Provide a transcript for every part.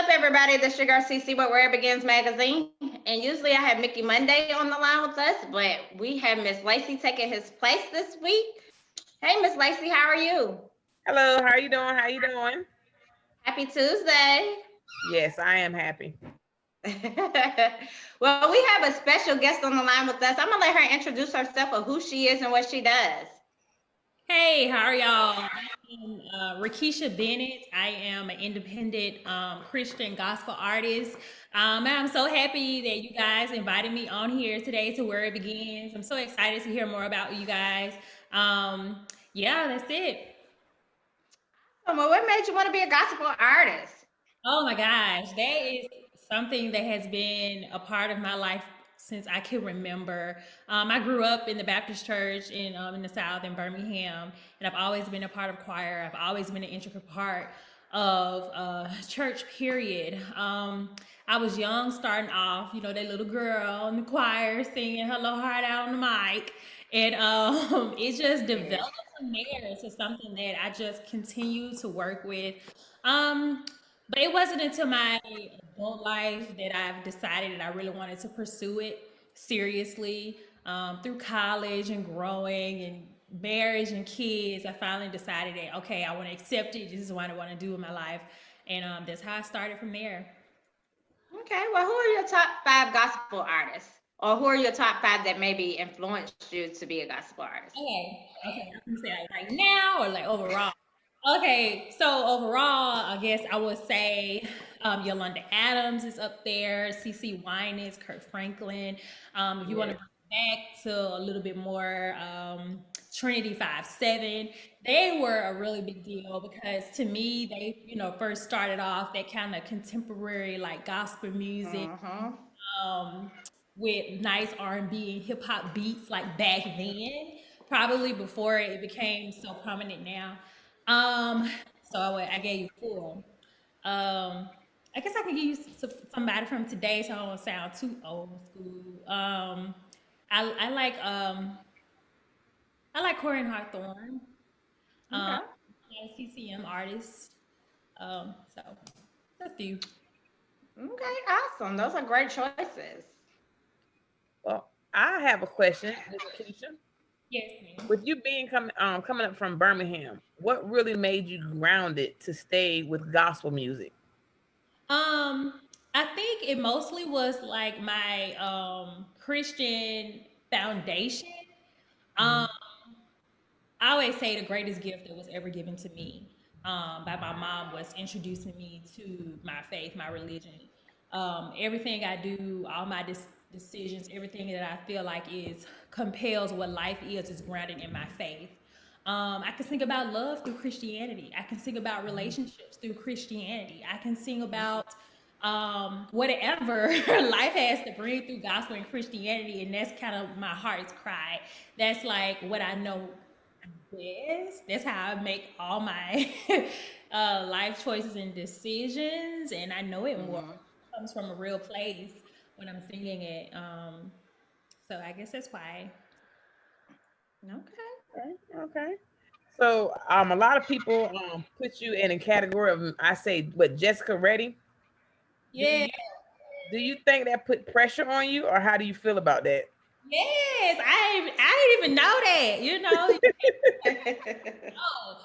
up, everybody? This is your girl CC with Where It Begins magazine. And usually I have Mickey Monday on the line with us, but we have Miss Lacey taking his place this week. Hey, Miss Lacey, how are you? Hello, how you doing? How you doing? Happy Tuesday. Yes, I am happy. Well, we have a special guest on the line with us. I'm going to let her introduce herself of who she is and what she does. Hey, how are y'all? I'm Rekeshia Bennett. I am an independent Christian gospel artist. I'm so happy that you guys invited me on here today to Where It Begins. I'm so excited to hear more about you guys. Yeah, that's it. Well, what made you want to be a gospel artist? Oh my gosh, that is something that has been a part of my life since I can remember. I grew up in the Baptist church in the South in Birmingham, and I've always been a part of choir. I've always been an intricate part of church. Period. I was young, starting off, that little girl in the choir singing her little heart out on the mic, and it just developed from there to something that I just continue to work with. Um, but it wasn't until my adult life that I've decided that I really wanted to pursue it seriously. Through college and growing and marriage and kids, I finally decided that, okay, I want to accept it. This is what I want to do in my life. And that's how I started from there. Okay, well, who are your top 5 gospel artists? Or who are your top 5 that maybe influenced you to be a gospel artist? Okay. I can say like right now or like overall. Okay, so overall, I guess I would say Yolanda Adams is up there, CC Winans, Kurt Franklin. If you want to bring back to a little bit more, Trinity 5-7, they were a really big deal because to me, they first started off that kind of contemporary like gospel music um, with nice R&B and hip hop beats like back then, probably before it became so prominent now. Um, so I gave you 4. Um, I guess I could give you somebody from today, so I don't sound too old school. I like Corey and Hawthorne. Um, Okay. yeah, CCM artist. So a few. Okay, awesome. Those are great choices. Well, I have a question, Miss Keisha. Yes, ma'am. With you being coming up from Birmingham, what really made you grounded to stay with gospel music? Um, I think it mostly was like my Christian foundation. Um, Mhm. I always say the greatest gift that was ever given to me by my mom was introducing me to my faith, my religion. Everything I do, all my decisions, everything that I feel like is compels what life is grounded in my faith. I can sing about love through Christianity. I can sing about relationships through Christianity. I can sing about whatever life has to bring through gospel and Christianity, and that's kind of my heart's cry. That's like what I know best. That's how I make all my life choices and decisions, and I know it more comes from a real place when I'm singing it. So I guess that's why. Okay. Okay, okay. So, a lot of people put you in a category of I say what Jessica Reddy. Do Yeah. you do you think that put pressure on you, or how do you feel about that? Yes, I didn't even know that. Oh,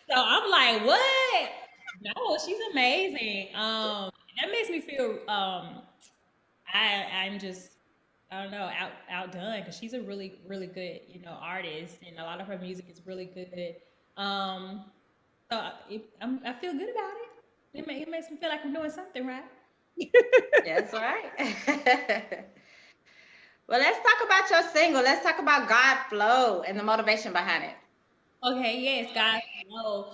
so I'm like, what? No, she's amazing. That makes me feel I'm just I don't know outdone because she's a really good artist and a lot of her music is really good. Um, I feel good about it. It makes me feel like I'm doing something right. That's right. Well, let's talk about your single. Let's talk about God Flow and the motivation behind it. Okay, yes, guys. Hello.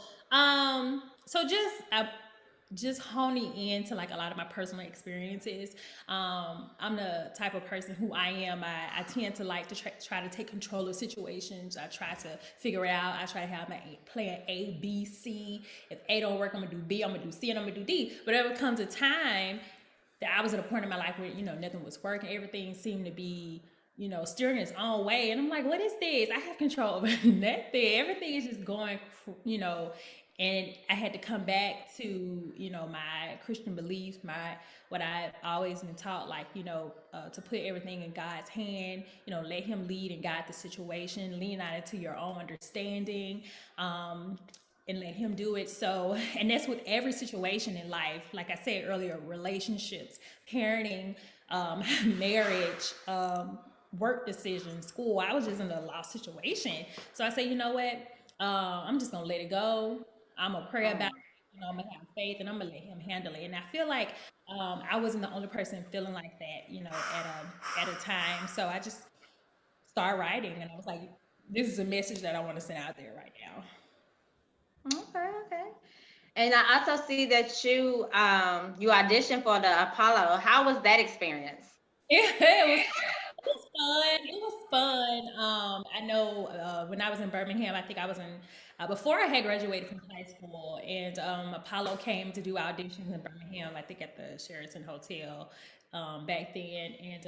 So just honing in to like a lot of my personal experiences. I'm the type of person who I am. I tend to like to try to take control of situations. I try to figure it out. I try to have my plan A, B, C. If A don't work, I'm gonna do B. I'm gonna do C, and I'm gonna do D. But there comes a time that I was at a point in my life where nothing was working. Everything seemed to be steering its own way, and I'm like, what is this? I have control over nothing. Everything is just going, you know, And I had to come back to, you know, my Christian beliefs, what I've always been taught, like, you know, to put everything in God's hand, you know, let Him lead and guide the situation, lean not into your own understanding, and let Him do it. So, and that's with every situation in life. Like I said earlier, relationships, parenting, marriage, work decisions, school. I was just in a lost situation. So I said, you know what? I'm just gonna let it go. I'm gonna pray about it. You know, I'm gonna have faith and I'm gonna let Him handle it. And I feel like I wasn't the only person feeling like that, you know, at a time. So I just started writing, and I was like, this is a message that I want to send out there right now. Okay, okay. And I also see that you auditioned for the Apollo. How was that experience? It was fun. It was fun. I know when I was in Birmingham, I think I was in before I had graduated from high school, and Apollo came to do auditions in Birmingham. I think at the Sheraton Hotel back then, and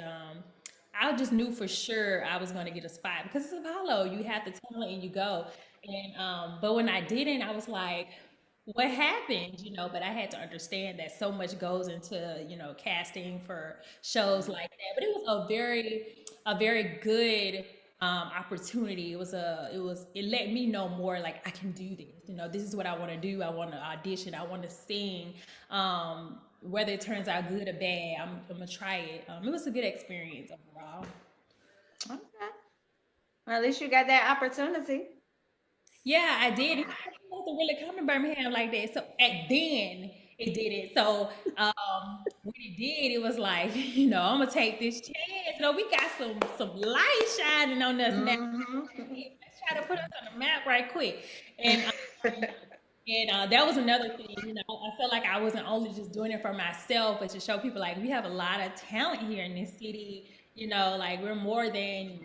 I just knew for sure I was going to get a spot because it's Apollo. You have the talent and you go. And but when I didn't, I was like, what happened, you know? But I had to understand that so much goes into, you know, casting for shows like that. But it was a very good opportunity. It let me know more, like I can do this. You know, this is what I want to do. I want to audition. I want to sing. Whether it turns out good or bad, I'm gonna try it. It was a good experience overall. Okay. Well, at least you got that opportunity. Yeah, I did. It wasn't really come to Birmingham like that. So at then it did it. So when it did, it was like, you know, I'm gonna take this chance. You know, we got some light shining on us now. Mm-hmm. Let's try to put us on the map right quick. And that was another thing. You know, I felt like I wasn't only just doing it for myself, but to show people like we have a lot of talent here in this city. You know, like we're more than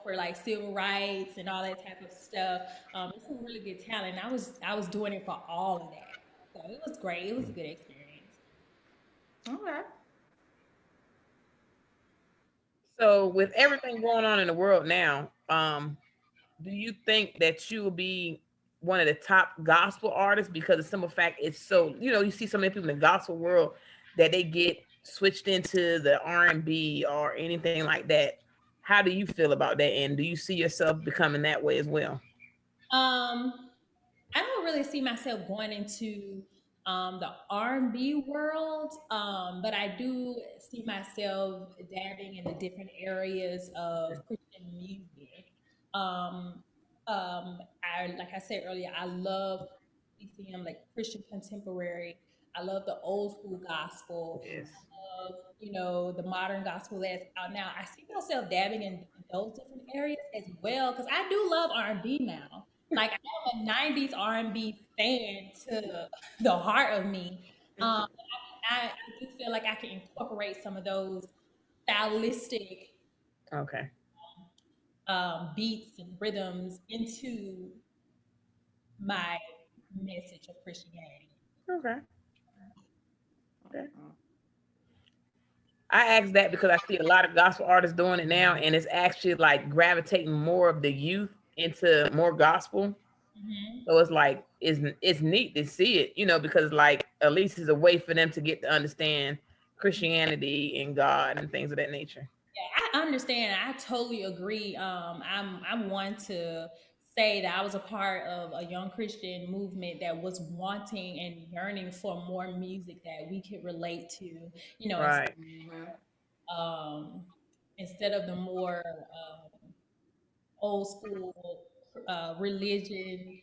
for like civil rights and all that type of stuff. It's some really good talent. I was doing it for all of that. So it was great. It was a good experience. Okay. So with everything going on in the world now, do you think that you will be one of the top gospel artists because of the simple fact it's so, you see so many people in the gospel world that they get switched into the R&B or anything like that. How do you feel about that? And do you see yourself becoming that way as well? Um, I don't really see myself going into the R&B world, but I do see myself dabbing in the different areas of Christian music. Um, like I said earlier, I love CCM, like Christian contemporary. I love the old school gospel. Yes. Of, you know, the modern gospel that's out now. I see myself dabbing in those different areas as well because I do love R&B now. Like I'm a '90s R&B fan to the heart of me. Um, I do feel like I can incorporate some of those stylistic Okay. beats and rhythms into my message of Christianity. Okay. Okay. I ask that because I see a lot of gospel artists doing it now, and it's actually like gravitating more of the youth into more gospel. Hmm. So it's like it's neat to see it, because like at least it's a way for them to get to understand Christianity and God and things of that nature. Yeah, I understand. I totally agree. I'm one to say that I was a part of a young Christian movement that was wanting and yearning for more music that we could relate to. You know, Right. um, instead of the more old school religion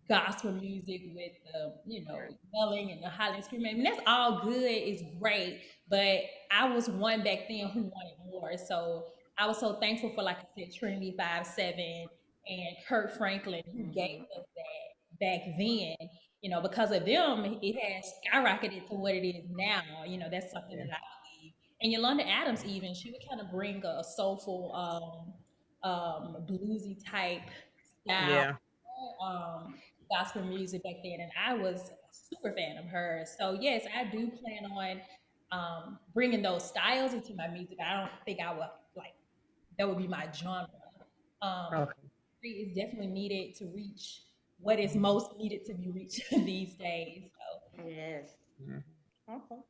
gospel music with the, you know, yelling and the hollering and screaming. I mean, that's all good, it's great. But I was one back then who wanted more. So I was so thankful for, like I said, Trinity 5-7 and Kurt Franklin who gave us that back then. You know, because of them, it has skyrocketed to what it is now. You know, that's something Yeah. that I believe. And Yolanda Adams, even, she would kind of bring a soulful, bluesy type style Yeah. um, gospel music back then, and I was a super fan of hers. So yes, I do plan on bringing those styles into my music. I don't think I would like that would be my genre. Um, Okay. it's definitely needed to reach. what is most needed to be reached these days. So Yes. Mhm. Okay.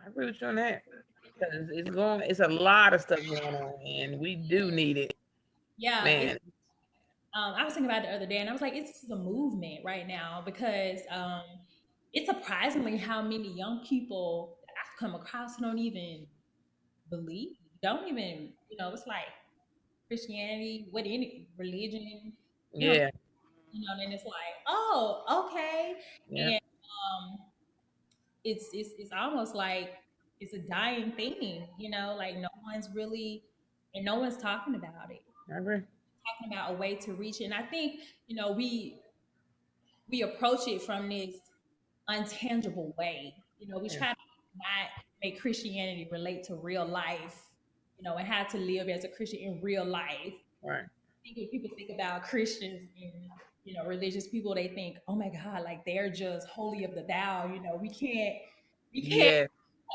I agree with you on that. Because it's a lot of stuff going on, and we do need it, yeah, man. I was thinking about it the other day, and I was like, it's just a movement right now because it's surprisingly how many young people that I've come across don't even believe, don't even, it's like Christianity, what any religion, you know, Yeah, and it's like, oh, okay, yeah, and it's almost like it's a dying thing, like no one's really, and no one's talking about it, I agree. talking about a way to reach it. And I think, we approach it from this untangible way. We Yeah, try to not make Christianity relate to real life, and how to live as a Christian in real life. right. I think when people think about Christians and religious people, they think, oh my God, like they're just holy of the thou. We can't, Yes,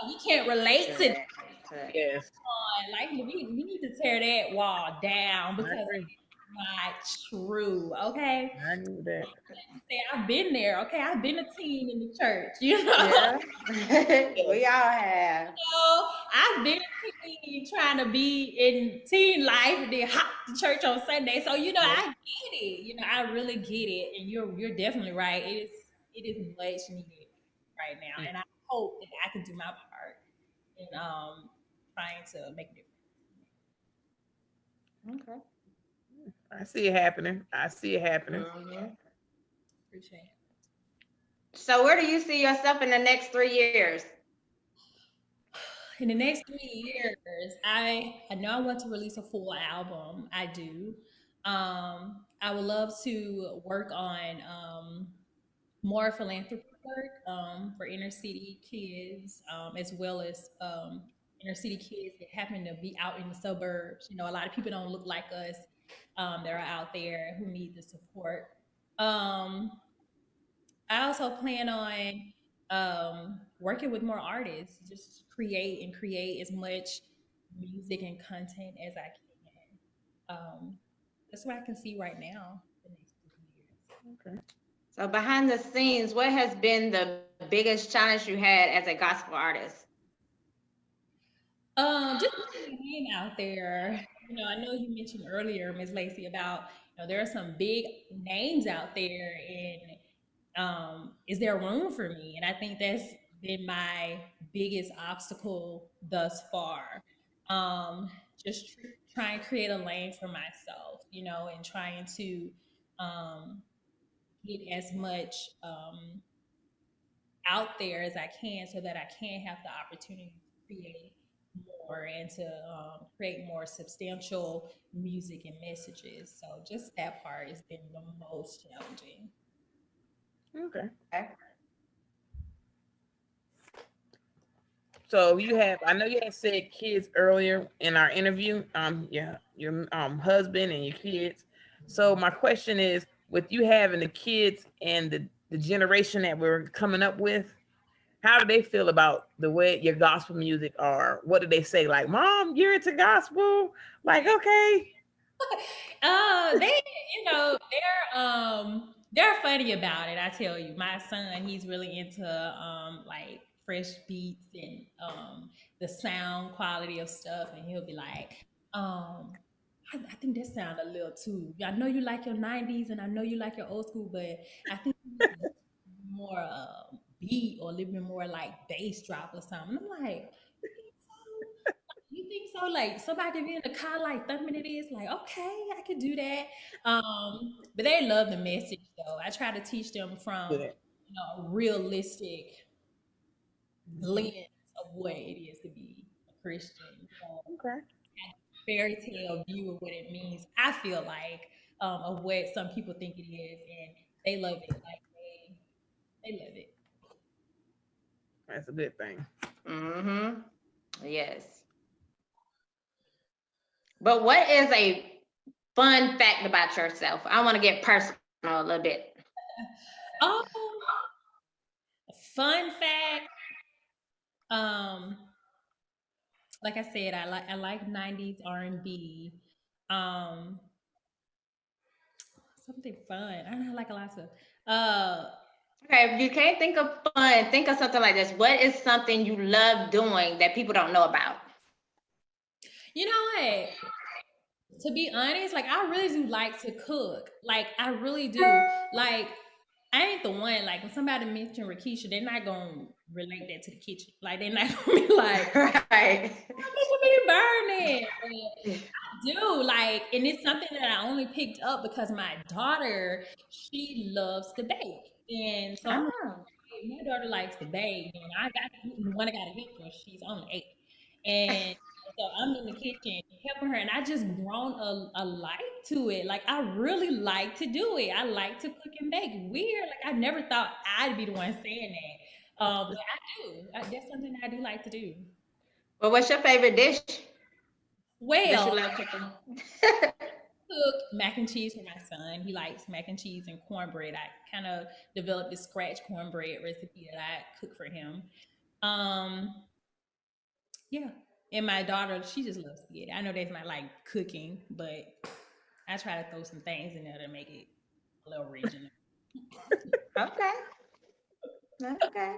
we can't relate to that. To that. yes, Like we need to tear that wall down I because agree. it's not true. Okay, I agree with that. say I've been there. Okay, I've been a teen in the church. You know, Yeah. We all have. I've been a teen trying to be in teen life and then hop to church on Sunday. So Yeah, I get it. I really get it, and you're definitely right. It is much needed right now, mm, and I hope that I can do my part in trying to make a difference. Okay. I see it happening. I see it happening. Mhm. Appreciate it. So where do you see yourself in the next 3 years? In the next 3 years, I know I want to release a full album. I do. I would love to work on more philanthropy work for inner city kids, as well as inner city kids that happen to be out in the suburbs. A lot of people don't look like us that are out there who need the support. Um, I also plan on working with more artists, just create and create as much music and content as I can. That's what I can see right now. The next 3 years. Okay. So behind the scenes, what has been the biggest challenge you had as a gospel artist? Just getting your name out there. I know you mentioned earlier, Ms. Lacey, about there are some big names out there, and is there room for me? And I think that's been my biggest obstacle thus far. Just trying to create a lane for myself, and trying to get as much out there as I can so that I can have the opportunity to create more and to create more substantial music and messages. So just that part has been the most challenging. Okay. Okay. So I know you had said kids earlier in our interview. Yeah, your husband and your kids. So my question is, with you having the kids and the generation that we're coming up with, how do they feel about the way your gospel music are? What do they say? Like, Mom, you're into gospel? Like, okay. They, they're funny about it. I tell you, my son, he's really into like fresh beats and the sound quality of stuff, and he'll be like, I think that sound a little too. I know you like your '90s, and I know you like your old school, but I think you need to more beat or a little bit more like bass drop or something. I'm like, you think so? You think so? Like somebody can be in the car like thumping it is like, okay, I could do that. But they love the message though. I try to teach them from Good. a realistic lens of what it is to be a Christian. Okay. Fairy tale view of what it means. I feel like of what some people think it is, and they love it. Like they love it. That's a good thing. Mm-hmm. Yes. But what is a fun fact about yourself? I want to get personal a little bit. Um, fun fact. Um, like I said, I like '90s R&B. Um, something fun. I don't know, like a lot of stuff. Uh, Okay, if you can't think of fun, think of something like this. What is something you love doing that people don't know about? you know what? To be honest, like I really do like to cook. Like I really do. Like I ain't the one. Like when somebody mentioned Rekeshia, they're not gonna relate that to the kitchen. Like they're not gonna be like, Right. "Look at me burning." But I do like, and it's something that I only picked up because my daughter, she loves to bake, and so I'm like, Oh. "Hey, my daughter likes to bake, and I got the one I got to help her. She's only 8, and so I'm in the kitchen helping her, and I just grown a like to it. Like I really like to do it. I like to cook and bake. Weird. Like I never thought I'd be the one saying that. But I do. That's something I do like to do. Well, what's your favorite dish that you Well, love cooking? cook mac and cheese for my son. He likes mac and cheese and cornbread. I kind of developed this scratch cornbread recipe that I cook for him. Um, yeah. And my daughter, she just loves spaghetti. I know that's not like cooking, but I try to throw some things in there to make it a little regional. Okay. Okay.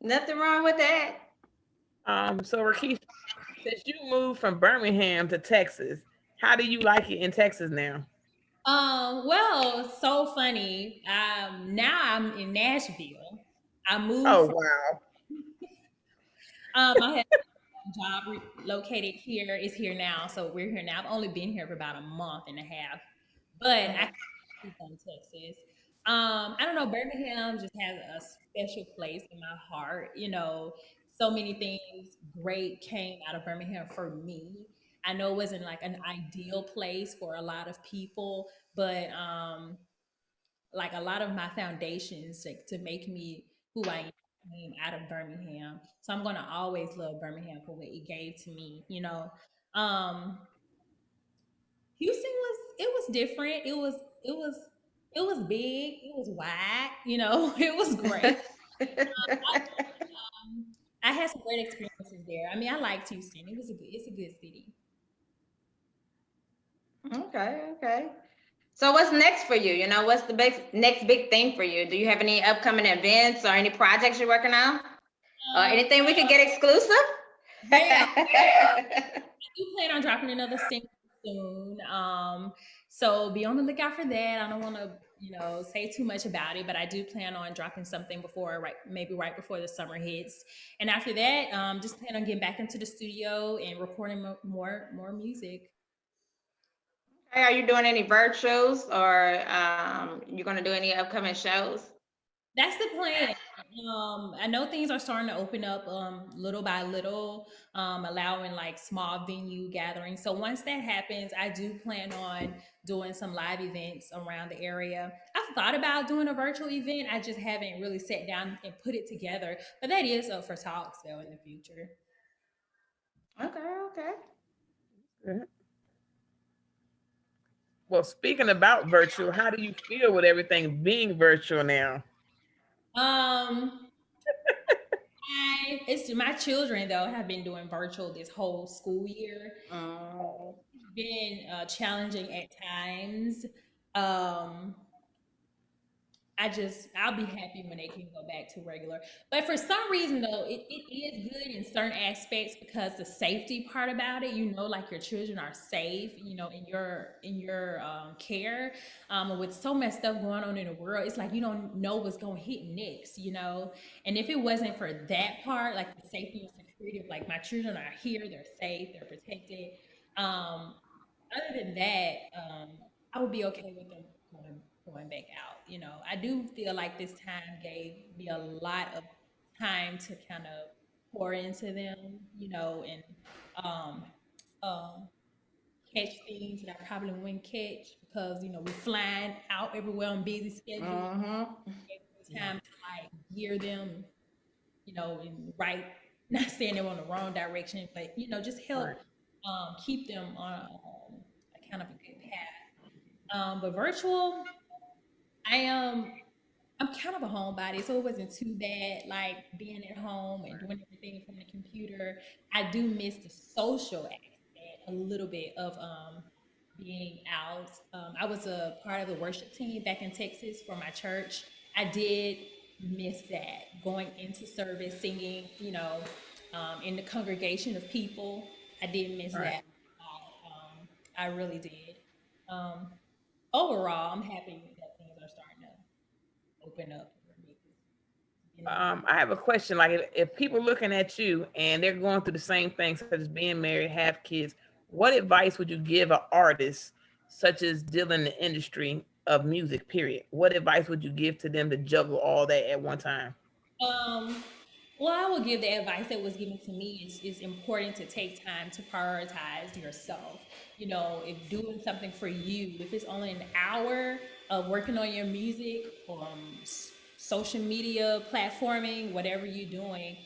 Nothing wrong with that. So Rakisha, since you moved from Birmingham to Texas, how do you like it in Texas now? Well, so funny. Now I'm in Nashville. I moved Oh from, wow. I have a job located here, is here now. So we're here now. I've only been here for about a month and a half, but I keep on Texas. I don't know, Birmingham just has a special place in my heart. So many things great came out of Birmingham for me. I know it wasn't like an ideal place for a lot of people, but like a lot of my foundations like, to make me who I am came out of Birmingham. So I'm gonna always love Birmingham for what it gave to me. Um, Houston was different. It was big. It was wide. It was great. I had some great experiences there. I mean, I liked Houston. It's a good city. Okay, okay. So what's next for you? What's the next big thing for you? Do you have any upcoming events or any projects you're working on? Or anything we could get exclusive? Yeah, do plan on dropping another single soon. So be on the lookout for that. I don't want to, say too much about it, but I do plan on dropping something before, maybe right before the summer hits. And after that, just plan on getting back into the studio and recording more music. Hey, are you doing any virtuals or you gonna do any upcoming shows? That's the plan. I know things are starting to open up little by little, allowing like small venue gatherings. So once that happens, I do plan on doing some live events around the area. I've thought about doing a virtual event. I just haven't really sat down and put it together. But that is up for talks though in the future. Okay, okay. Mhm. Well, speaking about virtual, how do you feel with everything being virtual now? Um, it's my children though have been doing virtual this whole school year. Um, It's been challenging at times. Um, I'll be happy when they can go back to regular. But for some reason though, it is good in certain aspects because the safety part about it, like your children are safe, in your care. With so much stuff going on in the world, it's like you don't know what's gonna hit next. And if it wasn't for that part, like the safety and security of like my children are here, they're safe, they're protected. Um, Other than that, I would be okay with them going back out. I do feel like this time gave me a lot of time to kind of pour into them, and um, um, catch things that I probably wouldn't catch because we're flying out everywhere on busy schedules. mm-hmm. Gave me time to like gear them, and right. Not saying they were in the wrong direction, but just help Right. keep them on a kind of a good path. But virtual, I am I'm kind of a homebody, so it wasn't too bad. Like being at home and doing everything from the computer. I do miss the social aspect. a little bit of being out. I was a part of the worship team back in Texas for my church. I did miss that, going into service, singing, in the congregation of people. I did miss Right. that. I really did. Um, Overall, I'm happy that things are starting to open up for me. I have a question. Like, if people looking at you and they're going through the same thing, such as being married, have kids, what advice would you give an artist, such as dealing in the industry of music? Period. What advice would you give to them to juggle all that at one time? Um, well, I will give the advice that was given to me is it's important to take time to prioritize yourself. If doing something for you, if it's only an hour of working on your music, social media platforming, whatever you're doing,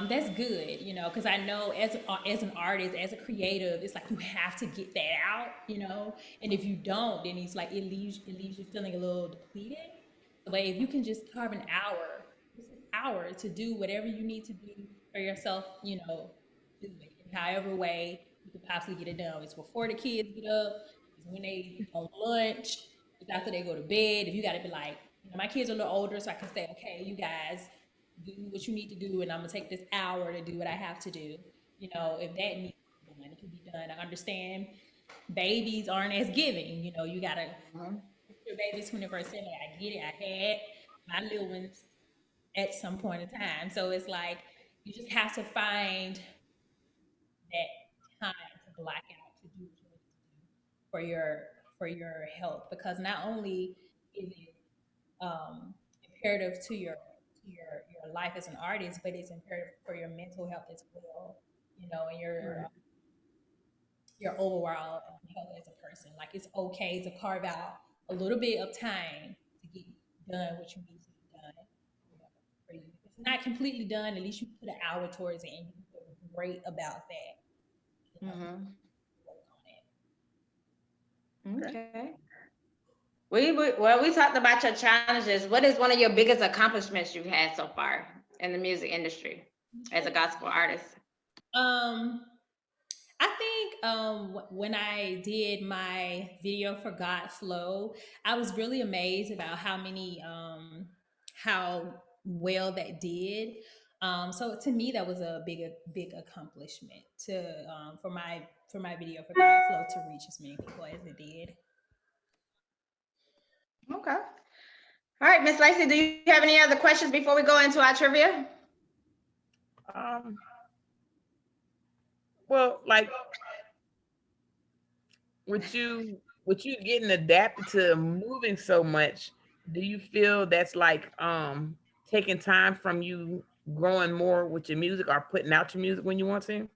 that's good, because I know as an artist, as a creative, it's like you have to get that out. And if you don't, then it's like it leaves you feeling a little depleted. But if you can just carve an hour, just an hour to do whatever you need to do for yourself, do it in however way you could possibly get it done. It's before the kids get up, it's when they on lunch, it's after they go to bed. If you got to be like, my kids are a little older, so I can say, okay, you guys do what you need to do, and I'm gonna take this hour to do what I have to do. If that needs to be done, it can be done. I understand babies aren't as giving. You gotta your babies 24/7. I get it. I had my little ones at some point in time. So it's like you just have to find that time to block out to do what you need to do for your health, because not only is it imperative to your life as an artist, but it's imperative for your mental health as well. And Right. your overall health as a person. Like, it's okay to carve out a little bit of time to get done what you need to get done. For you. If it's not completely done, at least you put an hour towards it and you feel great about that. Mm-hmm. Work on it. Okay. Okay. We talked about your challenges. What is one of your biggest accomplishments you've had so far in the music industry as a gospel artist? Um, I think when I did my video for God Flow, I was really amazed about how well that did. So to me, that was a big accomplishment to for my video for God Flow to reach as many people as it did. Okay. All right, Miss Lacey, do you have any other questions before we go into our trivia? Um, well, like, with you getting adapted to moving so much, do you feel that's like taking time from you growing more with your music or putting out your music when you want to?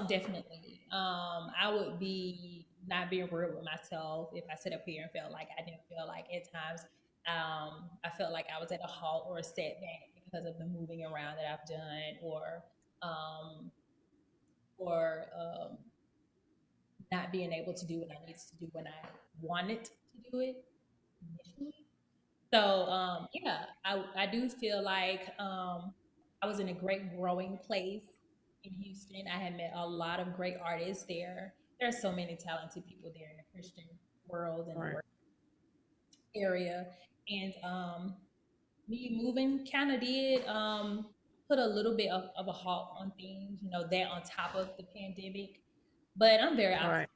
Definitely. I would be not being real with myself if I sit up here and felt like I didn't feel like at times I felt like I was at a halt or a setback because of the moving around that I've done, um, or not being able to do what I needed to do when I wanted to do it initially. So yeah, I do feel like I was in a great growing place in Houston. I had met a lot of great artists there. There are so many talented people there in the Christian world and the Right. work area. And me moving kind of did put a little bit of a halt on things, that on top of the pandemic. But I'm very optimistic.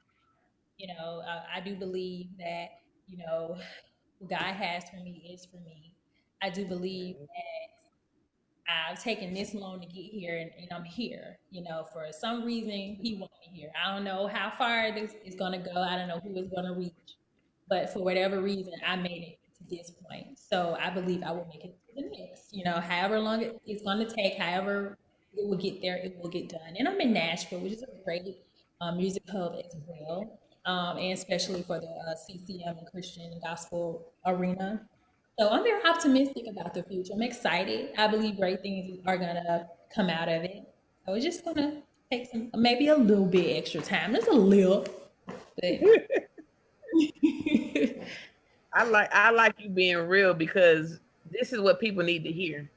Right. I do believe that, you know, what God has for me is for me. I do believe I've taken this long to get here, and I'm here. For some reason, He wants me here. I don't know how far this is going to go. I don't know who it's going to reach. But for whatever reason, I made it to this point. So I believe I will make it to the next. However long it's going to take, however it will get there, it will get done. And I'm in Nashville, which is a great music hub as well, and especially for the CCM and Christian gospel arena. So I'm very optimistic about the future. I'm excited. I believe great things are gonna come out of it. So it's just gonna take maybe a little bit extra time. Just a little, but I like you being real because this is what people need to hear.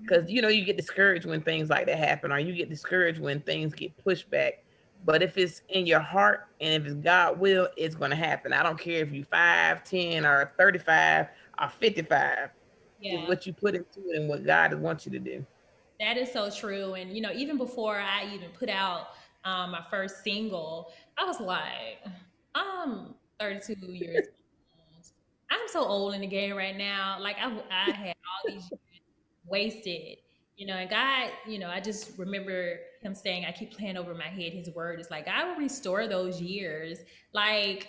Because you get discouraged when things like that happen, or you get discouraged when things get pushed back. But if it's in your heart and if it's God will, it's going to happen. I don't care if you 5, 10, or 35 or 55. It's Yeah, what you put into it and what God wants you to do. that is so true. And even before I even put out my first single, I was like, I'm 32 years old. I'm so old in the game right now. Like I had all these wasted, and God, I just remember him saying, I keep playing over my head his word. It's like, I will restore those years. Like,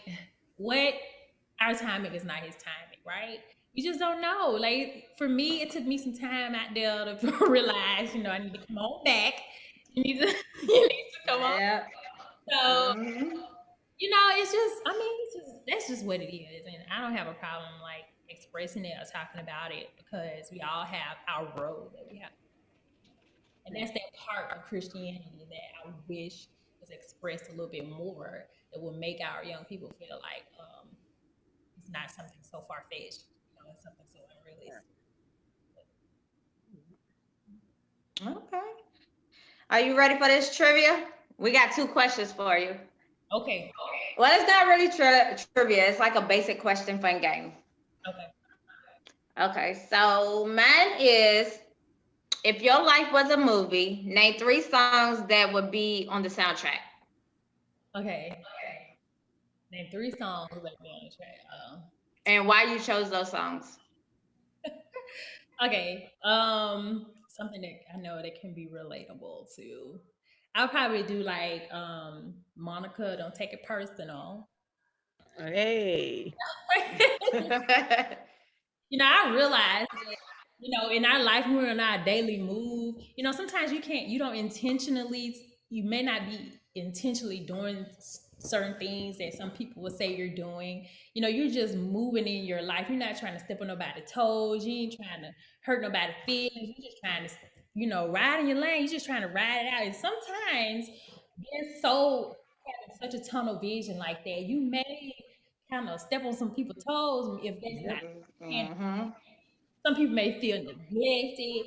what? Our timing is not his timing, right? You just don't know. Like, for me, it took me some time out there to realize, I need to come on back. You need to, you need to come on. Yeah. So, Mhm. it's just, I mean, that's just what it is. And I don't have a problem like expressing it or talking about it, because we all have our road that we have. And that's that part of Christianity that I wish was expressed a little bit more, that will make our young people feel like it's not something so far fetched, it's something so unrealistic. Okay. Are you ready for this trivia? We got 2 questions for you. Okay. Well, it's not really trivia. It's like a basic question fun game. Okay. Okay, so mine is, if your life was a movie, name 3 songs that would be on the soundtrack. Okay. Name 3 songs that be on the track. And why you chose those songs. Okay. Something that I know that can be relatable to. I'll probably do like Monica, Don't Take It Personal. Hey. I realize that, in our life, when we're in our daily move, sometimes you don't intentionally, you may not be intentionally doing certain things that some people would say you're doing. You're just moving in your life. You're not trying to step on nobody's toes. You ain't trying to hurt nobody's feelings. You're just trying to, ride in your lane. You're just trying to ride it out. And sometimes being having such a tunnel vision like that, you may kind of step on some people's toes if that's not. Mm-hmm. Some people may feel neglected.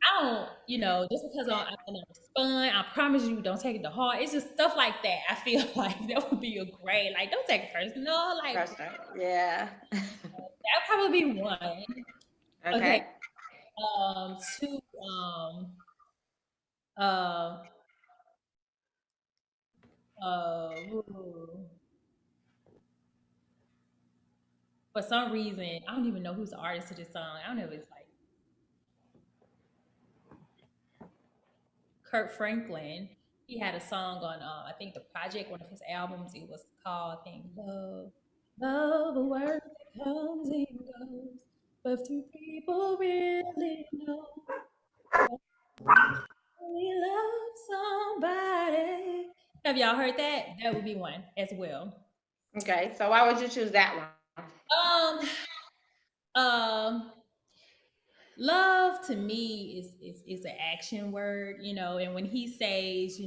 I don't, just because I'm gonna respond, I promise you, don't take it to heart. It's just stuff like that. I feel like that would be a great, like, don't take it personal. Like, Yeah. that'd probably be one. Okay. Okay. 2, uh, ooh. For some reason, I don't even know who's the artist of this song. I don't know if it's like Kurt Franklin. He had a song on, I think the project, one of his albums. It was called, I think, Love. Love, a word that comes and goes, but two people really know. We love somebody. Have y'all heard that? That would be one as well. Okay. So why would you choose that one? Um, um, love to me is an action word, and when he says,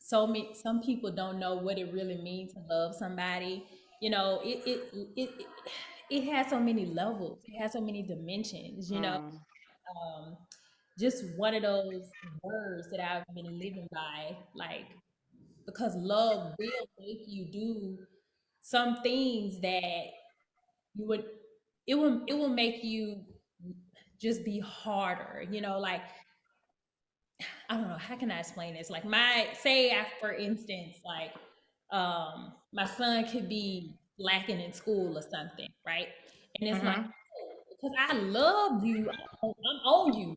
some people don't know what it really means to love somebody. It has so many levels. It has so many dimensions. Um, just one of those words that I've been living by, like, because love will make you do some things that you would. It will make you just be harder. Like, I don't know, how can I explain this? Like, for instance, like, my son could be lacking in school or something, right? And it's like, Mm-hmm. oh, because I love you, I'm on you,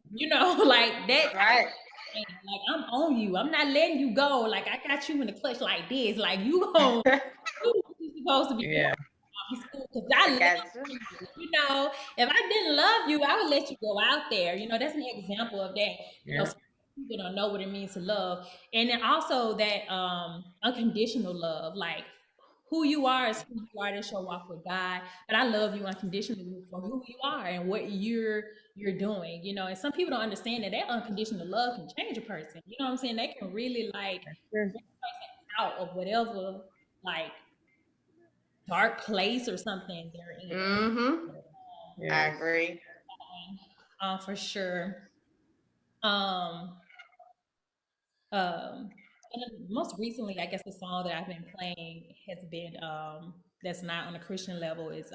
like that type Right. of thing. Like, I'm on you. I'm not letting you go. Like, I got you in the clutch like this. Like, you gon' you supposed to be doing Yeah. school because I I love got you. you. If I didn't love you, I would let you go out there. That's an example of that. Yeah. Some people don't know what it means to love. And then also that unconditional love, like, who you are is who you are. That's your walk with God. But I love you unconditionally for who you are and what you're doing. And some people don't understand that unconditional love can change a person. You know what I'm saying? They can really, like, Sure. bring a person out of whatever, like, dark place or something they're in. Mm-hmm. I Yes. agree. For sure. Um, And then most recently, I guess the song that I've been playing has been that's not on a Christian level is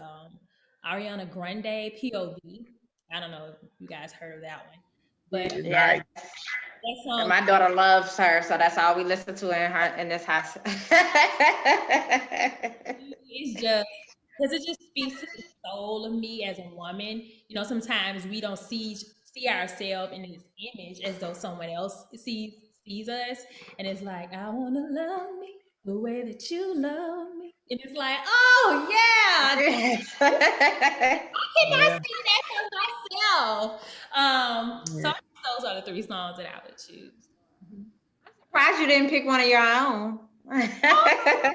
Ariana Grande POV. I don't know if you guys heard of that one, but Yeah, Yes. that And song my daughter loves her, so that's all we listen to in this house. is just because it just speaks to the soul of me as a woman. You know, sometimes we don't see ourselves in this image as though someone else sees us, and it's like, I want to love me the way that you love me, and it's like, oh yeah, Yes. can I yeah, see that for myself? So yeah. those are the three songs that I would choose. Mhm. Surprised you didn't pick one of your own. Yeah.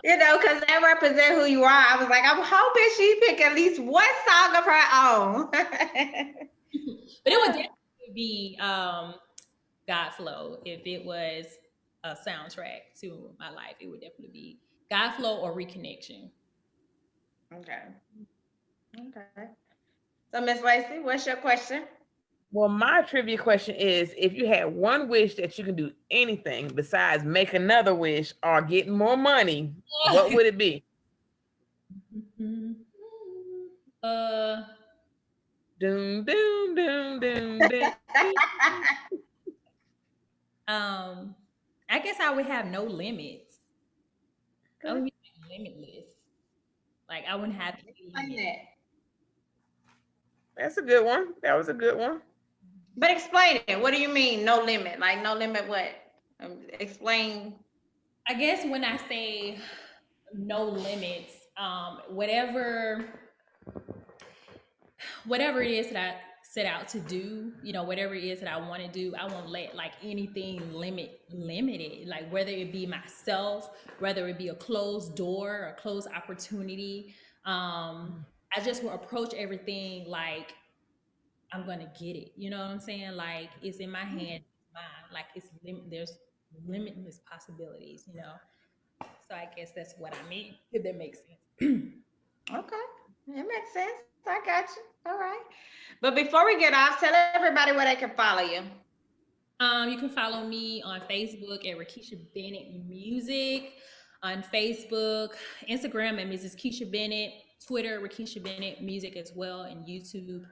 You know, because that represent who you are. I was like, I'm hoping she pick at least one song of her own. But it would definitely be God Flow. If it was a soundtrack to my life, it would definitely be God Flow or Reconnection. Okay. Okay. So, Miss Lacey, what's your question? Well, my trivia question is: if you had one wish that you can do anything besides make another wish or get more money, what would it be? uh, Doom, doom, doom, doom, doom. um, I guess I would have no limits. I would be limitless. Like I wouldn't have any Explain limits. that. That's a good one. That was a good one. But explain it. What do you mean, no limit? Like, no limit what? Explain. I guess when I say no limits, whatever it is that I set out to do, you know, whatever it is that I want to do, I won't let like anything limit it. Like whether it be myself, whether it be a closed door or a closed opportunity. I just will approach everything like I'm gonna get it. You know what I'm saying? Like it's in my hand, it's mine. Like there's limitless possibilities, you know. So I guess that's what I mean, if that makes sense. Okay. It makes sense. I got you. All right. But before we get off, tell everybody where they can follow you. You can follow me on Facebook at Rekeshia Bennett Music, on Facebook, Instagram at Mrs. Keisha Bennett, Twitter Rekeshia Bennett Music as well, and YouTube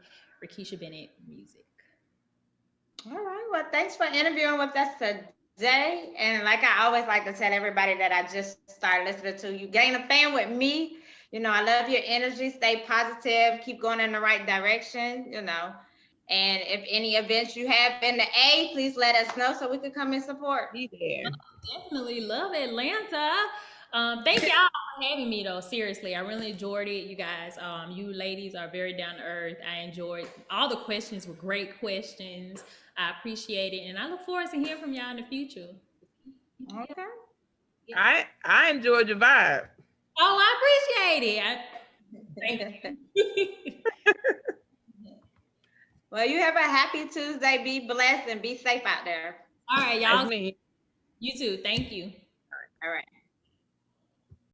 Rekeshia Bennett Music. All right. Well, thanks for interviewing with us today. And like I always like to tell everybody that I just started listening to, you gain a fan with me. You know, I love your energy. Stay positive. Keep going in the right direction, you know. And if any events you have in the A, please let us know so we can come and support. Be there. Definitely love Atlanta. Thank y'all for having me though. Seriously, I really enjoyed it. You guys, you ladies are very down to earth. I enjoyed all the questions were great questions. I appreciate it, and I look forward to hearing from y'all in the future. Okay. I enjoyed your vibe. Oh, I appreciate it. Thank you. Well, you have a happy Tuesday. Be blessed and be safe out there. All right, That's y'all. me. You too. Thank you. All right.